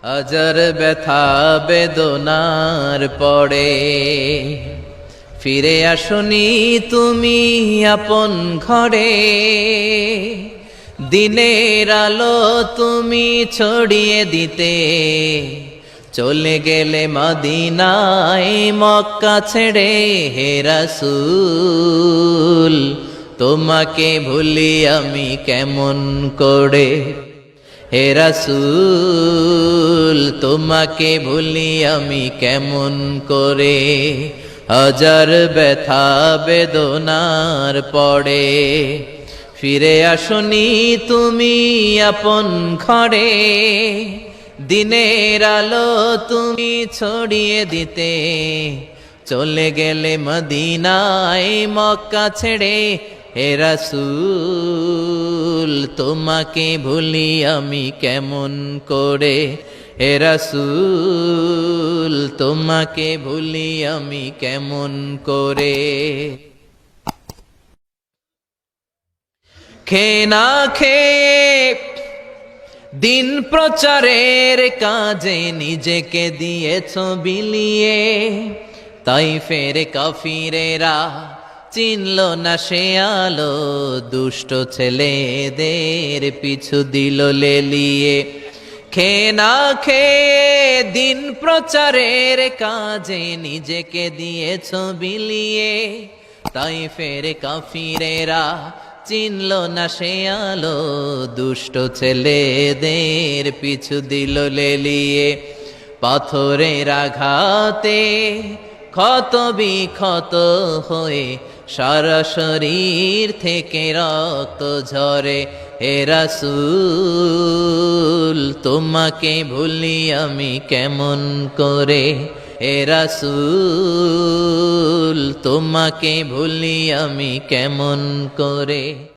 হাজার ব্যথা বেদনার পরে ফিরে আসনি তুমি আপন ঘরে। দিনের আলো তুমি ছড়িয়ে দিতে চলে গেলে মদিনায় মক্কা ছেড়ে। হে রাসূল তোমাকে ভুলি আমি কেমন করে। হে রাসূল তোমাকে ভুলি আমি কেমন করে। হাজার ব্যথা বেদনার পরে ফিরে আসনি তুমি আপন ঘরে। দিনের আলো তুমি ছড়িয়ে দিতে চলে গেলে মদিনায় মক্কা ছেড়ে। হে রাসূল তোমাকে ভুলি আমি কেমন করে। হে রাসূল তোমাকে ভুলি আমি কেমন করে। খেয়ে না খেয়ে দিন প্রচারের কাজে নিজেকে দিয়েছ বিলিয়ে। তাই ফের কাফিরেরা চিনল না সে আলো, দুষ্ট ছেলেদের পিছু দিল লেলিয়ে। খেয়ে না খেয়ে দিন প্রচারের কাজে নিজেকে দিয়েছ বিলিয়ে। তাই ফের কাফিরেরা চিনল না সে আলো, দুষ্ট ছেলেদের পিছু দিল লেলিয়ে। পাথরের আঘাতে ক্ষত বিক্ষত হয়ে সারা শরীর থেকে রক্ত ঝরে। হে রাসূল তোমাকে ভুলি আমি কেমন করে। হে রাসূল তোমাকে ভুলি আমি কেমন করে।